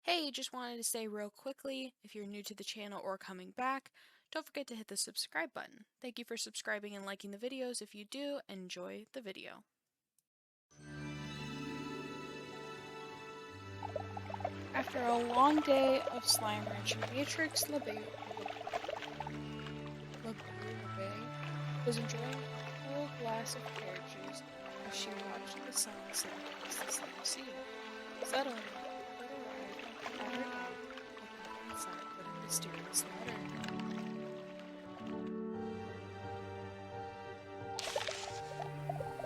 Hey, just wanted to say real quickly, if you're new to the channel or coming back, don't forget to hit the subscribe button. Thank you for subscribing and liking the videos. If you do, enjoy the video. After a long day of slime ranching, Beatrix LeBay was enjoying a cool glass of carrot juice as she watched the sun set across the slime sea. Suddenly, a little arrived at her door, looking inside with a mysterious letter.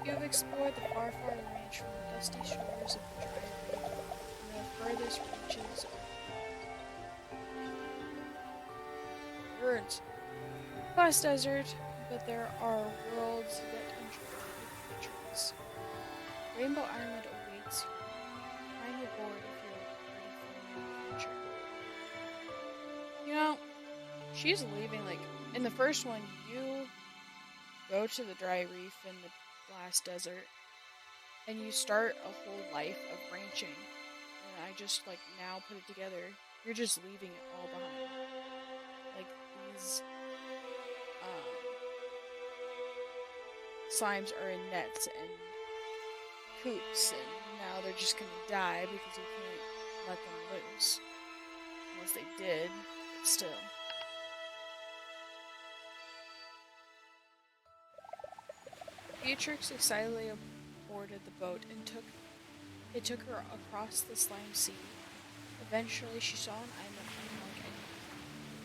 You have explored the far, far range from the dusty shores of the dry reef and the furthest reaches of birds. Vast desert, but there are worlds yet uncharted creatures. Rainbow Island awaits you. Climb aboard if you're ready for a new adventure. You know, she's leaving, like, in the first one, you go to the dry reef in the glass desert, and you start a whole life of ranching. And I just, like, now put it together. You're just leaving it all behind. Like, these, slimes are in nets and coops, and now they're just gonna die because you can't let them loose. Unless they did, but still. Beatrix excitedly boarded the boat and it took her across the slime sea. Eventually, she saw an island unlike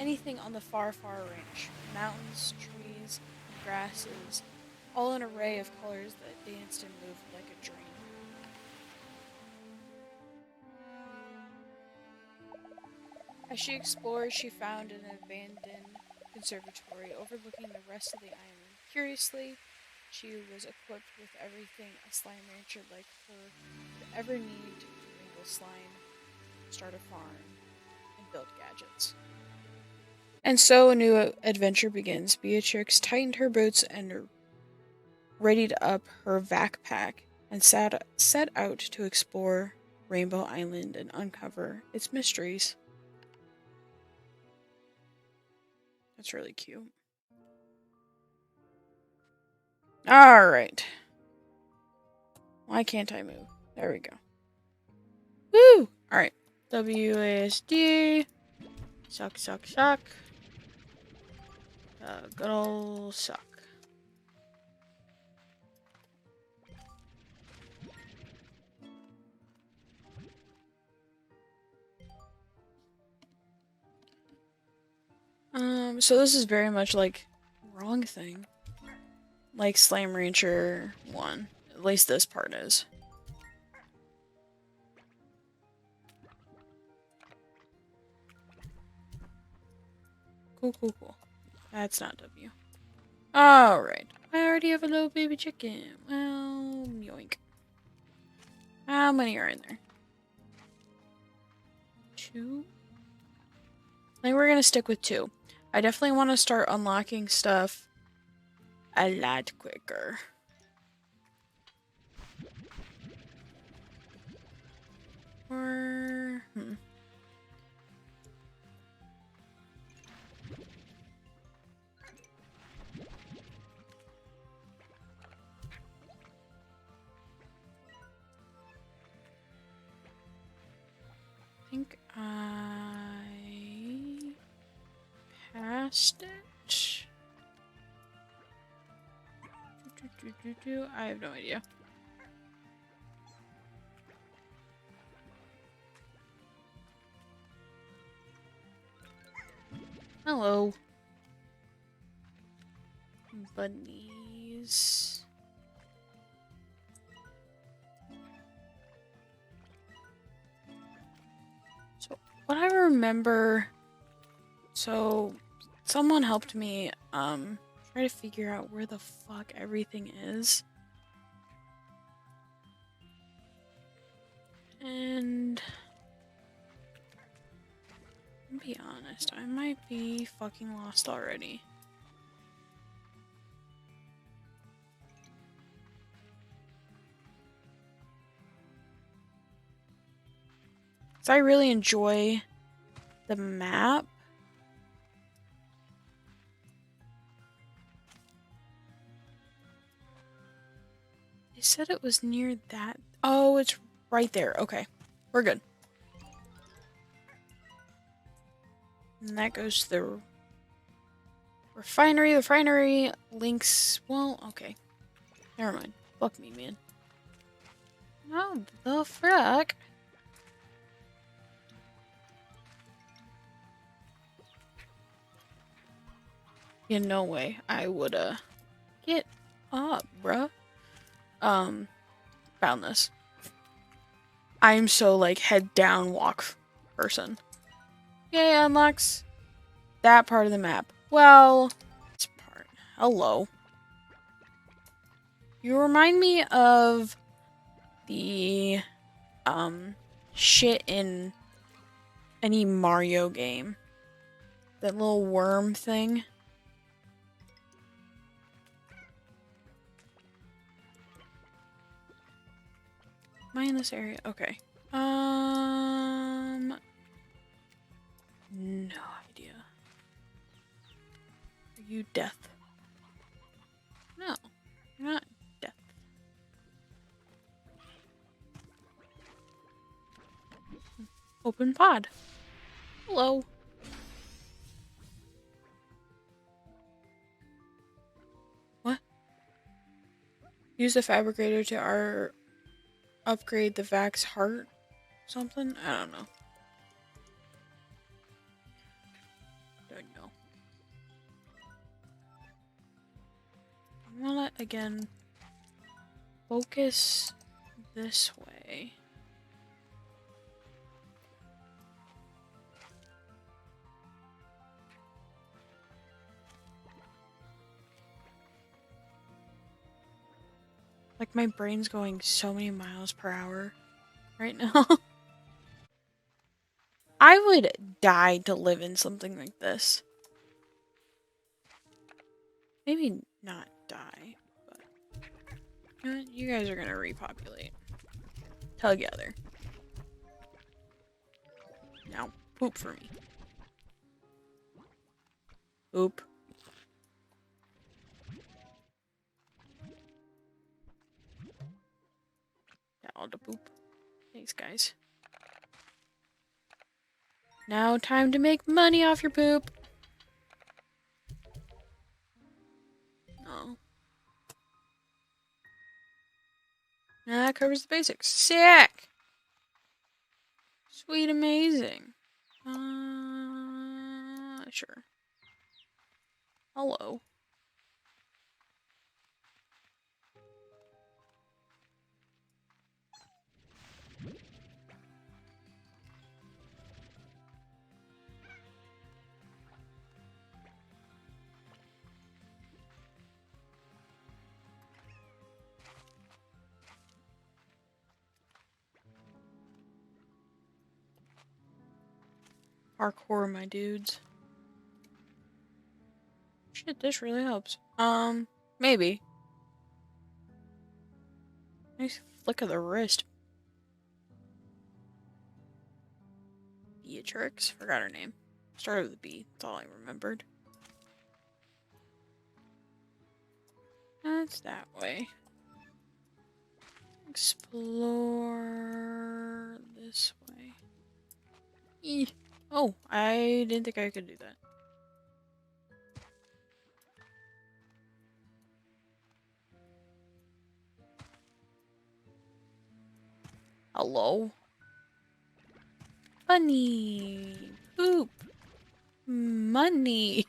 anything on the far, far range. Mountains, trees, grasses, all an array of colors that danced and moved like a dream. As she explored, she found an abandoned conservatory overlooking the rest of the island. Curiously, she was equipped with everything a slime rancher like her would ever need to wrangle slime, start a farm, and build gadgets. And so a new adventure begins. Beatrix tightened her boots and readied up her backpack and set out to explore Rainbow Island and uncover its mysteries. That's really cute. Alright. Why can't I move? There we go. Woo! Alright. WASD. Suck, suck, suck. Good ol' suck. So this is very much like Wrong Thing. Like Slime Rancher 1. At least this part is. Cool, cool, cool. That's not W. Alright. I already have a little baby chicken. Well, yoink. How many are in there? 2? I think we're gonna stick with 2. I definitely want to start unlocking stuff a lot quicker. Or... I think I passed it. I have no idea. Hello. Bunnies. So, what I remember... So, someone helped me, try to figure out where the fuck everything is. And... I'll be honest, I might be fucking lost already. 'Cause I really enjoy the map. They said it was near that. Oh, it's right there. Okay. We're good. And that goes to the refinery. The refinery links. Well, okay. Never mind. Fuck me, man. Oh, the frick? Yeah, no way. I would, get up, bruh. Found this. I'm so, like, head down walk person. Yay, unlocks that part of the map. Well, this part. Hello. You remind me of the, shit in any Mario game. That little worm thing. Am I in this area? Okay. No idea. Are you death? No, you're not death. Open pod. Hello. What? Use the fabricator to upgrade the Vax heart? Something? I don't know. Don't know. I'm gonna, again, focus this way. Like, my brain's going so many miles per hour right now. I would die to live in something like this. Maybe not die, but you know what? You guys are gonna repopulate together. Now, poop for me. Poop. Got all the poop. Thanks, guys. Now, time to make money off your poop. Oh. Now that covers the basics. Sick! Sweet, amazing. Sure. Hello. Parkour, my dudes. Shit, this really helps. Maybe. Nice flick of the wrist. Beatrix? Forgot her name. Started with a B. That's all I remembered. That's that way. Explore this way. Eeh. Oh, I didn't think I could do that. Hello? Bunny! Poop! Money!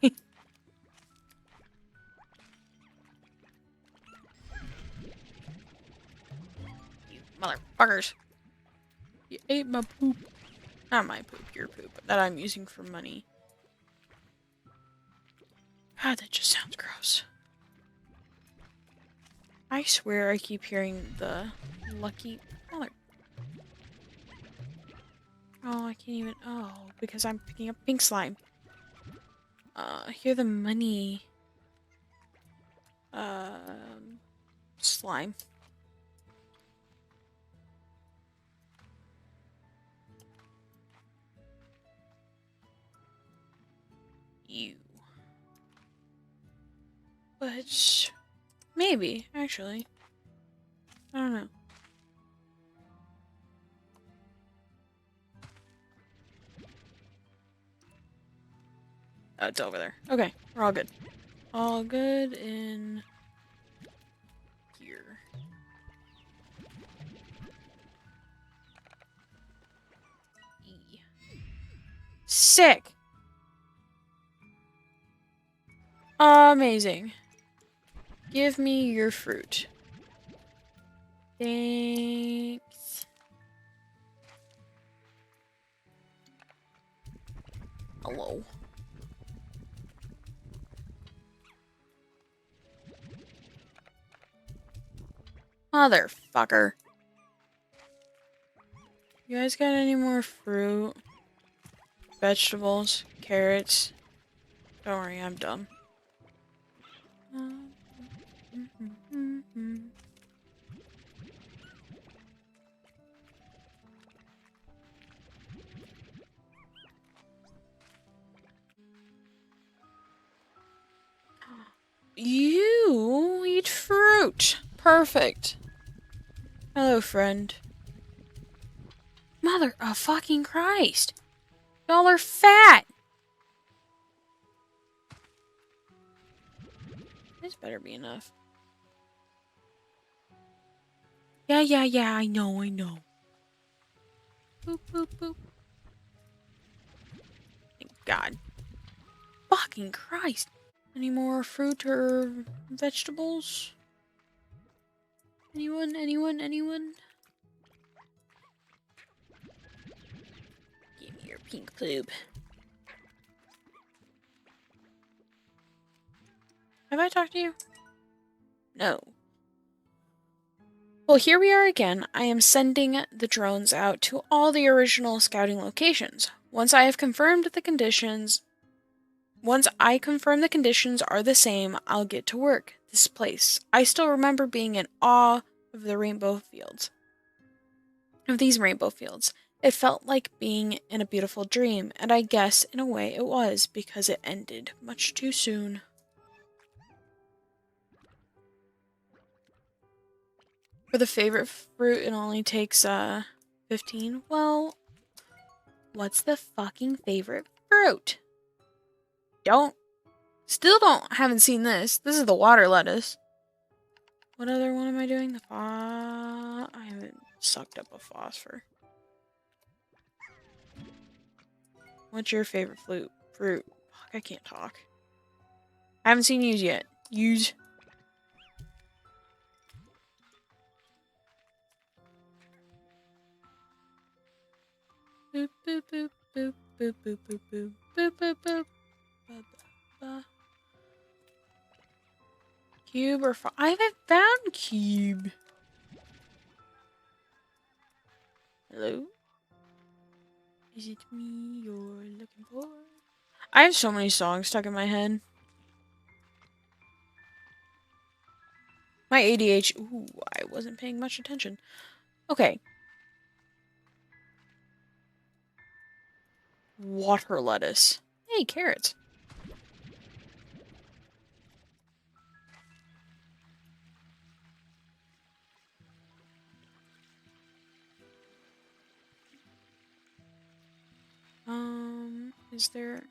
You motherfuckers! You ate my poop. Not my poop, your poop. That I'm using for money. God, that just sounds gross. I swear I keep hearing the lucky mother. Oh, I can't even. Oh, because I'm picking up pink slime. I hear the money. Slime. You. But maybe, actually. I don't know. Oh, it's over there. Okay, we're all good. All good in here. E. Sick! Amazing. Give me your fruit. Thanks. Hello. Motherfucker. You guys got any more fruit? Vegetables? Carrots? Don't worry, I'm dumb. You eat fruit. Perfect. Hello, friend. Mother of fucking Christ. Y'all are fat. This better be enough. Yeah, I know. Boop, boop, boop. Thank God. Fucking Christ. Any more fruit or vegetables? Anyone? Give me your pink poop. Have I talked to you? No. Well, here we are again. I am sending the drones out to all the original scouting locations. Once I confirm the conditions are the same, I'll get to work. This place. I still remember being in awe of these rainbow fields. It felt like being in a beautiful dream, and I guess in a way it was, because it ended much too soon. For the favorite fruit, it only takes 15. Well, what's the fucking favorite fruit? Haven't seen this. This is the water lettuce. What other one am I doing? I haven't sucked up a phosphor. What's your favorite fruit? Fuck, I can't talk. I haven't seen Use yet. Use. Boop, boop, boop, boop, boop, boop, boop, boop, boop, boop, boop. Ba, ba, ba. Cube or I haven't found Cube. Hello? Is it me you're looking for? I have so many songs stuck in my head. My ADHD. Ooh, I wasn't paying much attention. Okay. Water lettuce. Hey, carrots. Is there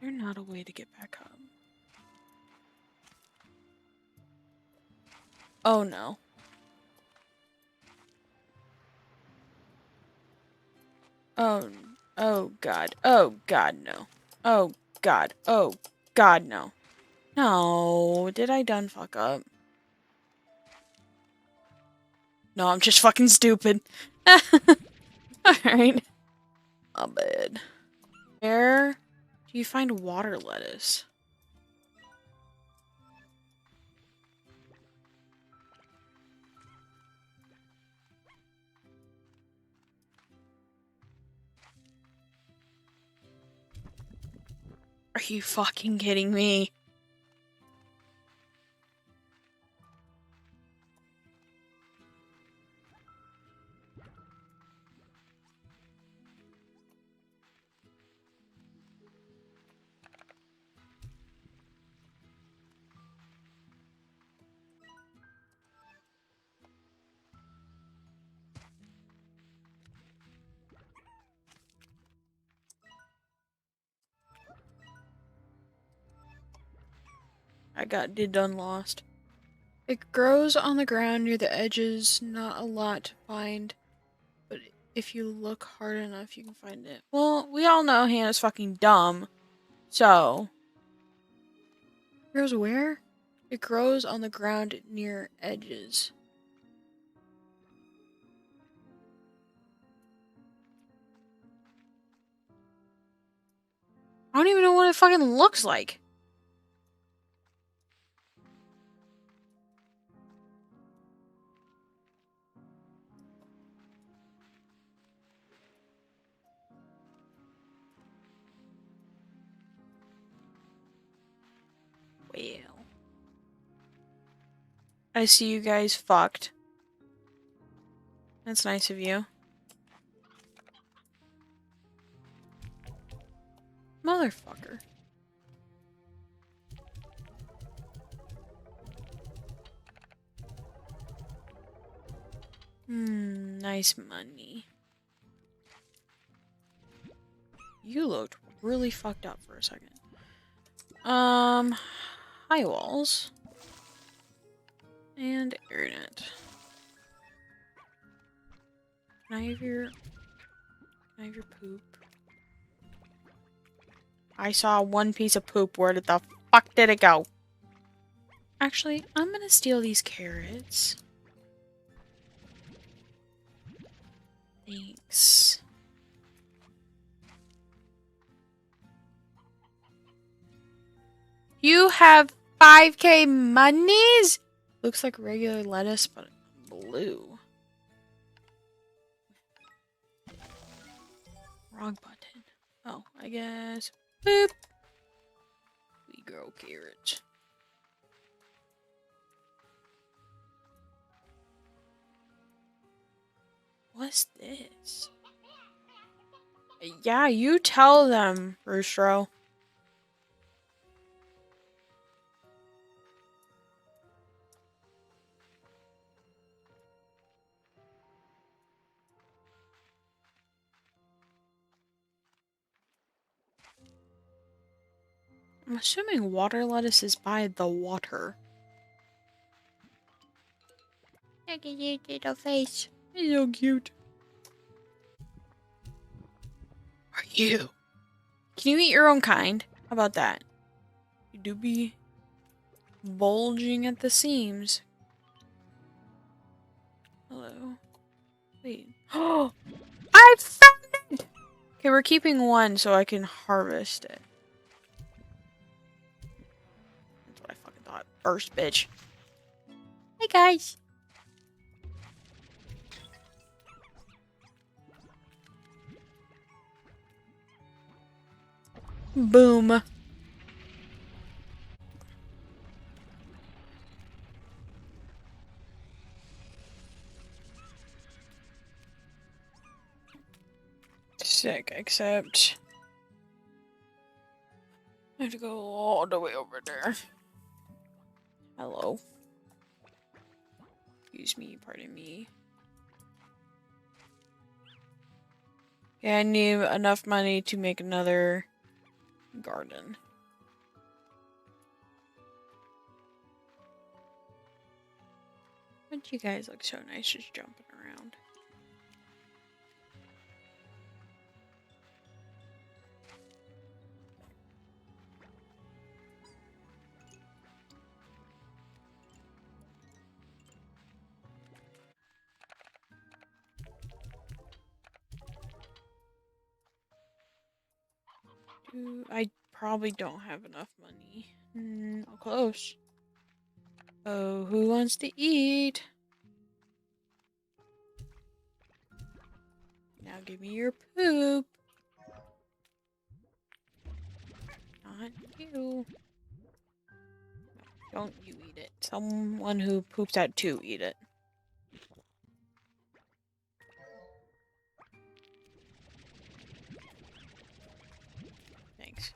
not a way to get back up? Oh no. Oh god. Oh god, no. Oh god. Oh god, no. No, did I done fuck up? No, I'm just fucking stupid. Alright. Oh, bad. Where do you find water lettuce? Are you fucking kidding me? did done lost. It grows on the ground near the edges, not a lot to find, but if you look hard enough, you can find it. Well, we all know Hannah's fucking dumb, so. Grows where? It grows on the ground near edges. I don't even know what it fucking looks like. Well. I see you guys fucked. That's nice of you. Motherfucker. Nice money. You looked really fucked up for a second. High walls. And internet. Can I have your poop? I saw one piece of poop. Where the fuck did it go? Actually, I'm gonna steal these carrots. Thanks. You have 5K monies? Looks like regular lettuce, but blue. Wrong button. Oh, I guess. Boop. We grow carrots. What's this? Yeah, you tell them, Roostro. I'm assuming water lettuce is by the water. Look at your little face. It's so cute. Are you? Can you eat your own kind? How about that? You do be bulging at the seams. Hello. Wait. Oh! I found it! Okay, we're keeping one so I can harvest it. That's what I fucking thought. First, bitch. Hey, guys. Boom. Sick, except I have to go all the way over there. Hello. Excuse me, pardon me. Yeah, I need enough money to make another garden. But you guys look so nice just jumping around. I probably don't have enough money. Close. Oh, who wants to eat? Now give me your poop. Not you. Don't you eat it. Someone who poops out two, eat it. Thanks.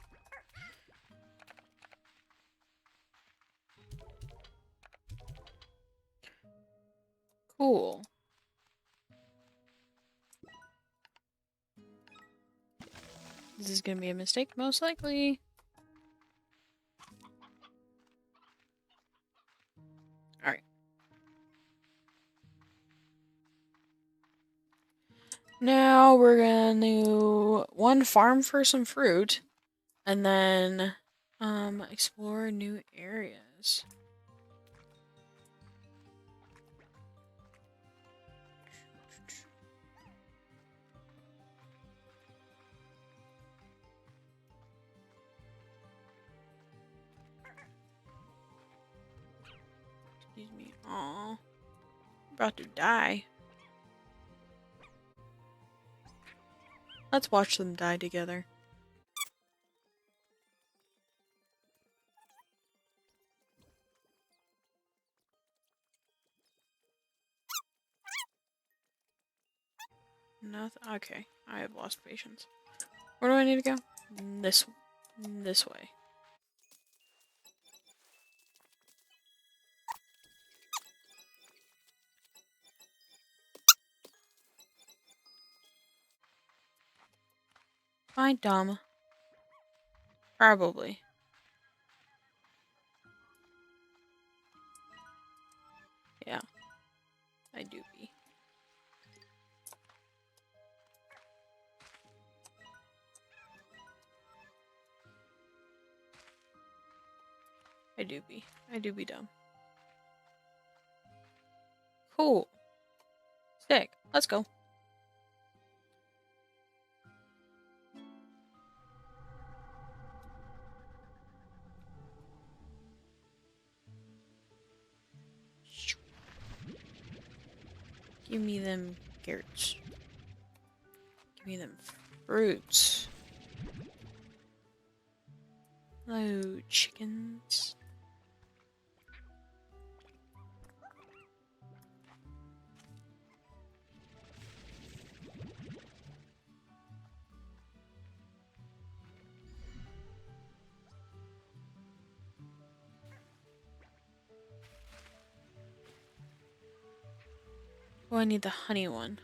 Cool. This is gonna be a mistake, most likely. now we're gonna one farm for some fruit, and then explore new areas. Excuse me. Aw. About to die. Let's watch them die together. Nothing. Okay, I have lost patience. Where do I need to go? This way. Am I dumb? Probably. Yeah, I do be. I do be. I do be dumb. Cool. Sick. Let's go. Give me them carrots. Give me them fruits. Hello, chickens. Oh, I need the honey one.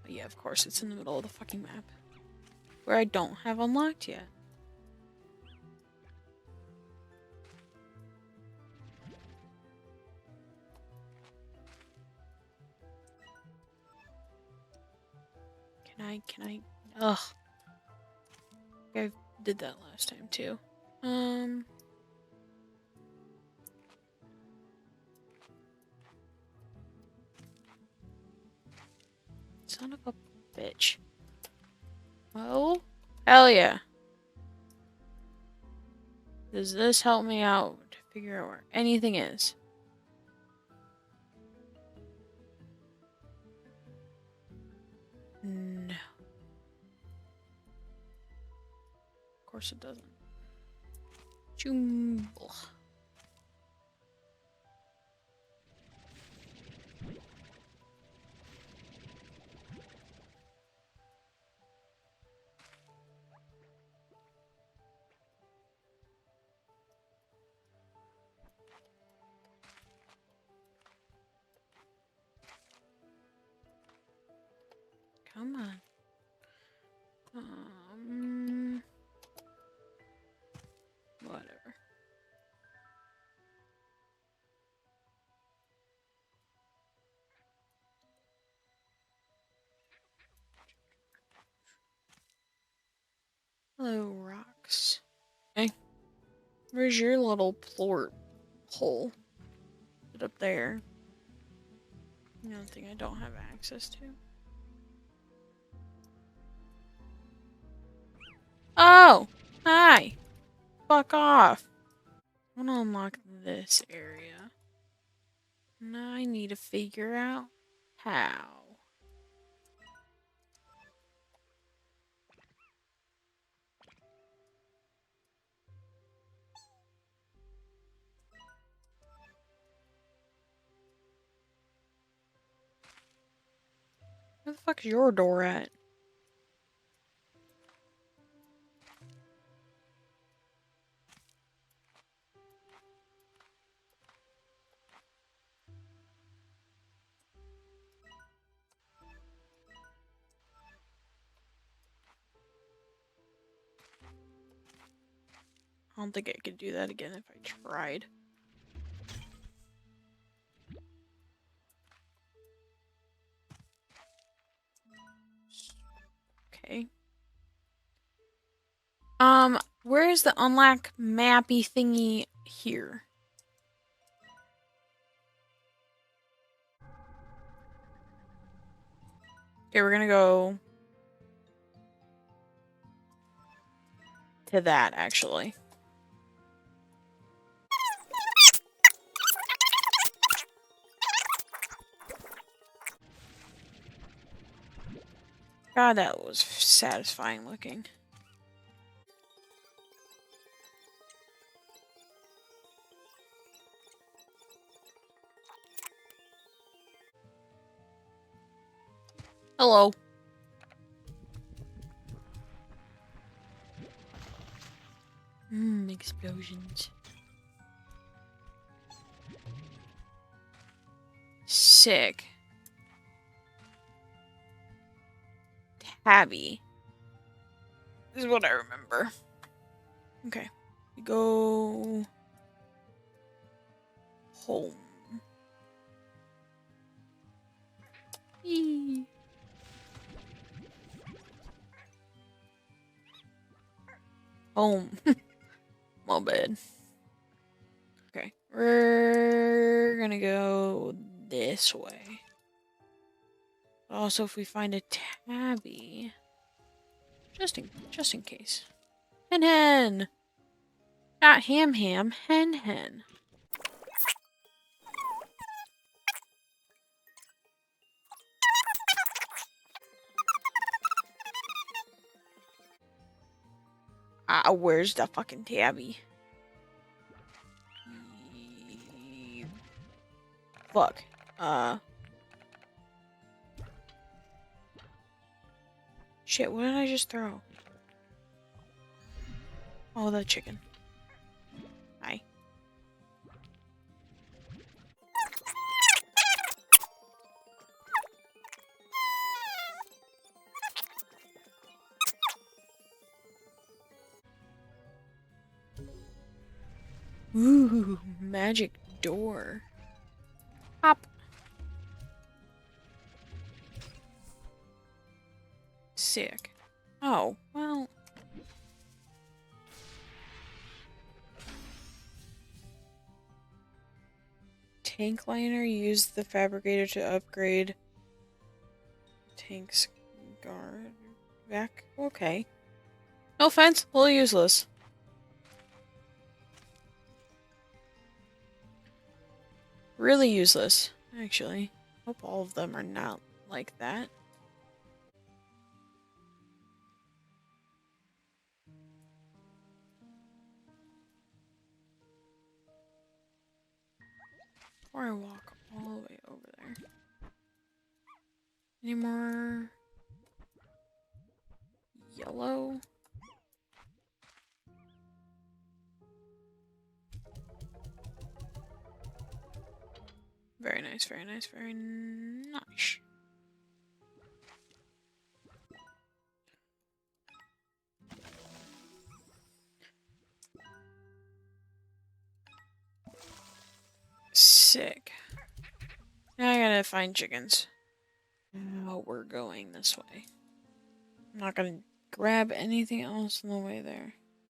Oh, yeah, of course, it's in the middle of the fucking map. Where I don't have unlocked yet. Can I? Ugh. I did that last time too. Son of a bitch. Well, hell yeah. Does this help me out to figure out where anything is? No. Of course it doesn't. Jumble. Come on. Whatever. Hello, rocks. Hey, where's your little plort hole? Is it up there? The only thing I don't have access to. Oh! Hi! Fuck off! I want to unlock this area. Now I need to figure out how. Where the fuck is your door at? I don't think I could do that again if I tried. Okay. Where is the unlock mappy thingy here? Okay, we're gonna go to that, actually. God, that was satisfying looking. Hello. Explosions. Sick. Tabby. This is what I remember. Okay. We go home. Eee. Home. My bad. Okay. We're gonna go this way. Also, if we find a tabby, just in case. Hen. Not ham. Hen. Where's the fucking tabby? Fuck. Shit, what did I just throw? Oh, the chicken. Hi. Ooh, magic door. Hop. Sick. Oh, well. Tank liner, use the fabricator to upgrade tank's guard back. Okay. No offense, a little useless. Really useless, actually. Hope all of them are not like that. Before I walk all the way over there. Any more yellow? Very nice, very nice, very nice. Sick. Now I gotta find chickens. Oh, we're going this way. I'm not gonna grab anything else on the way there.